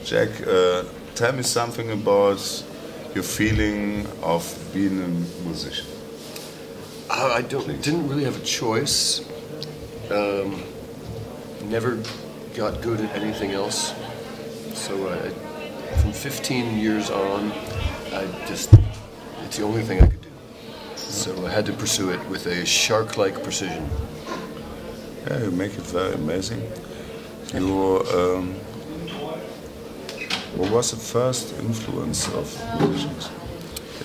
Jack, tell me something about your feeling of being a musician. I didn't really have a choice. Never got good at anything else. So from 15 years on, it's the only thing I could do. So I had to pursue it with a shark-like precision. Yeah, you make it very amazing. You, what was the first influence of musicians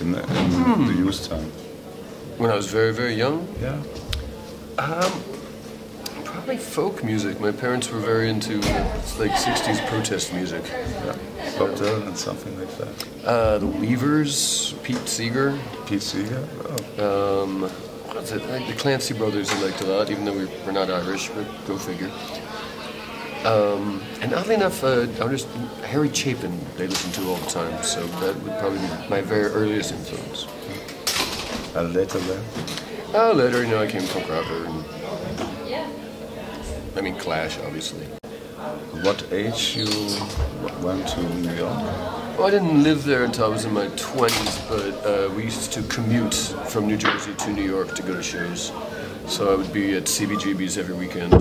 in the youth time? When I was very, very young? Yeah. Probably folk music. My parents were very into like 60s protest music. Yeah. Bob Dylan and something like that. The Weavers, Pete Seeger. Pete Seeger? Oh. What's it? Like the Clancy Brothers I liked a lot, even though we're not Irish, but go figure. And oddly enough, Harry Chapin they listened to all the time, so that would probably be my very earliest influence. Later then? Later, I came from rocker and Clash, obviously. What age you went to New York? Well, I didn't live there until I was in my 20s, but we used to commute from New Jersey to New York to go to shows. So I would be at CBGB's every weekend.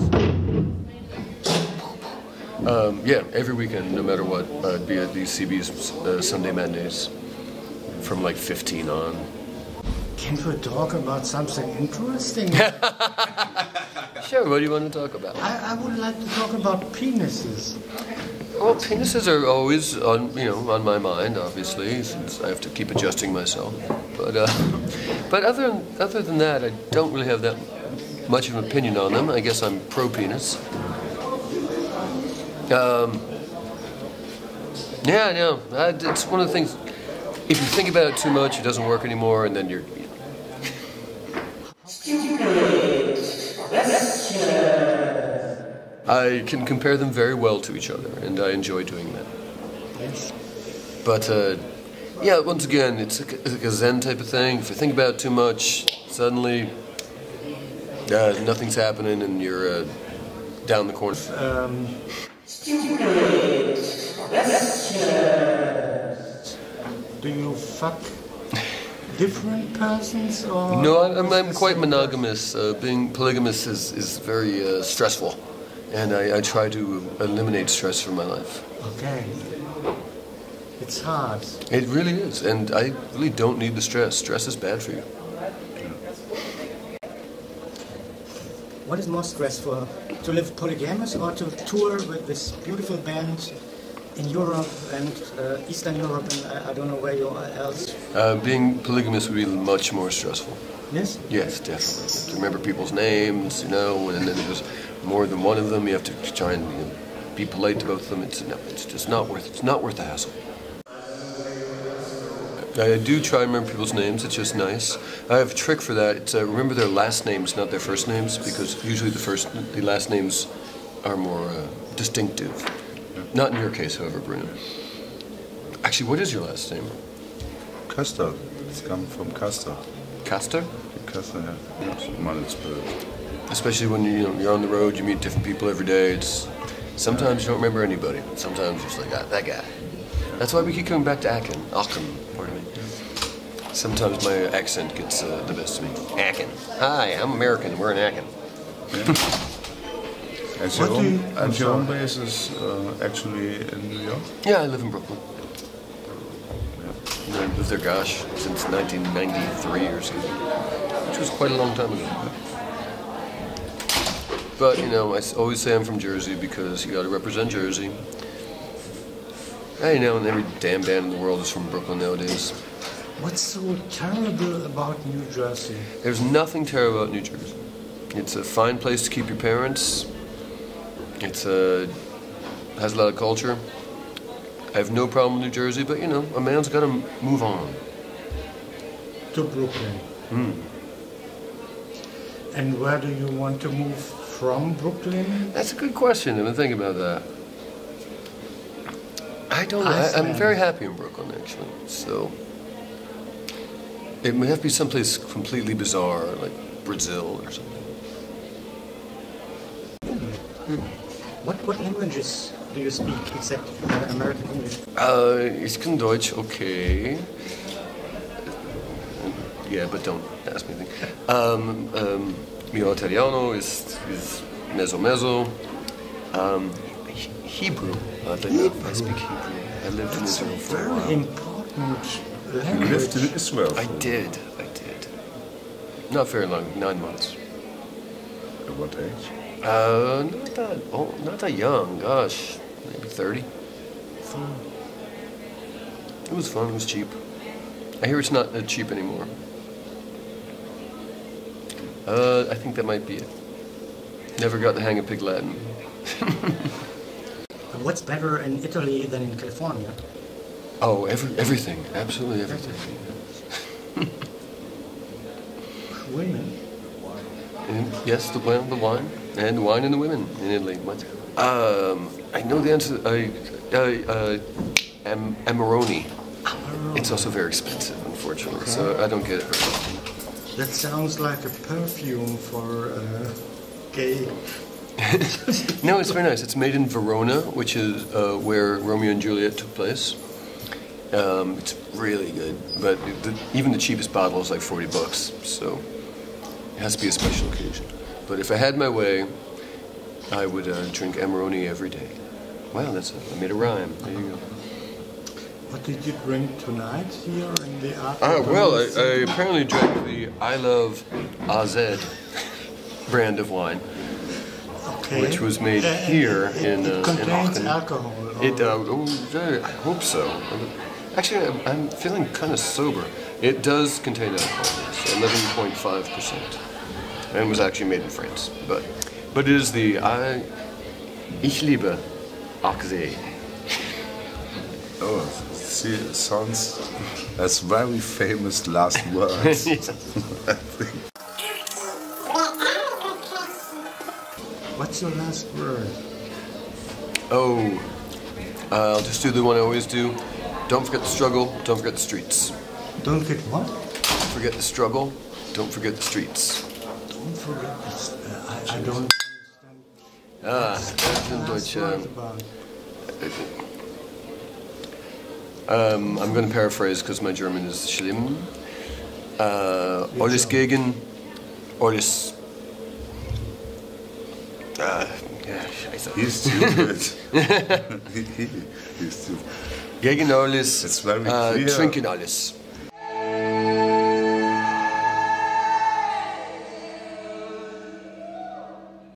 Yeah, every weekend, no matter what, I'd be at these CB's Sunday matinees from like 15 on. Can we talk about something interesting? Sure, what do you want to talk about? I would like to talk about penises. Well, penises are always on my mind, obviously, since I have to keep adjusting myself. But other than that, I don't really have that much of an opinion on them. I guess I'm pro-penis. Yeah, no, it's one of the things. If you think about it too much, it doesn't work anymore, and then you're. I can compare them very well to each other, and I enjoy doing that. Yes. But, yeah, once again, it's like a Zen type of thing. If you think about it too much, suddenly nothing's happening, and you're down the corner. Do you fuck different persons, or? No, I'm quite monogamous. Being polygamous is very stressful, and I try to eliminate stress from my life. Okay. It's hard. It really is, and I really don't need the stress. Stress is bad for you. What is more stressful, to live polygamous or to tour with this beautiful band in Europe and Eastern Europe, and I don't know where you are else? Being polygamous would be much more stressful. Yes? Yes, definitely. To remember people's names, and then there's more than one of them. You have to try and be polite to both of them. It's just not worth the hassle. I do try and remember people's names. It's just nice. I have a trick for that. It's remember their last names, not their first names, because usually the last names are more distinctive. Not in your case, however, Bruno. Actually, what is your last name? Custer. It's come from Custer. Custer? Custer, yeah. Especially when you're on the road, you meet different people every day. Sometimes you don't remember anybody. Sometimes you're just like, that guy. That's why we keep coming back to Aachen. Pardon me. Sometimes my accent gets the best of me. Aachen. Hi, I'm American. We're in Aachen. Yeah. And your home base is actually in New York? Yeah, I live in Brooklyn. And I've lived there, gosh, since 1993 or something, which was quite a long time ago. But, I always say I'm from Jersey because you got to represent Jersey. And every damn band in the world is from Brooklyn nowadays. What's so terrible about New Jersey? There's nothing terrible about New Jersey. It's a fine place to keep your parents. It's has a lot of culture. I have no problem with New Jersey, but a man's got to move on. To Brooklyn. And where do you want to move from Brooklyn? That's a good question. I've been thinking about that. I don't know. I'm very happy in Brooklyn, actually. So it may have to be someplace completely bizarre, like Brazil or something. What languages do you speak except American English? Ich kann Deutsch, okay. Yeah, but don't ask me anything. Mio Italiano is mezzo. Hebrew. I speak Hebrew. I lived in Israel for a while. Very important You language. lived in Israel. I did. Not very long, 9 months. At what age? Not that young. Gosh, maybe 30. It was fun. It was cheap. I hear it's not cheap anymore. I think that might be it. Never got the hang of Pig Latin. What's better in Italy than in California? Oh, everything. Absolutely everything. Women. Yes, the wine, and the wine and the women in Italy. What? I know the answer. Amarone. It's also very expensive, unfortunately, so I don't get it very often. That sounds like a perfume for gay. No, it's very nice. It's made in Verona, which is where Romeo and Juliet took place. It's really good, but even the cheapest bottle is like $40, so it has to be a special occasion. But if I had my way, I would drink Amarone every day. Wow, I made a rhyme. There you go. What did you drink tonight here in the Aachen? Well, I apparently drank the I Love AZ brand of wine, Okay. which was made here in contains Aachen. alcohol. I hope so. Actually, I'm feeling kind of sober. It does contain alcohol, so 11.5%, and was actually made in France. But it is the Ich liebe AZ. Oh, see, it sounds as very famous last words. I think. What's your last word? Oh, I'll just do the one I always do. Don't forget the struggle, don't forget the streets. Don't get what? Don't forget the struggle, don't forget the streets. Don't forget this. I don't understand. Das in Deutsch. What's about? I'm going to paraphrase because my German is schlimm. Alles gegen, alles. Ja, scheiße. He's too good. He's too. Gegen alles, It's very clear. trinken alles.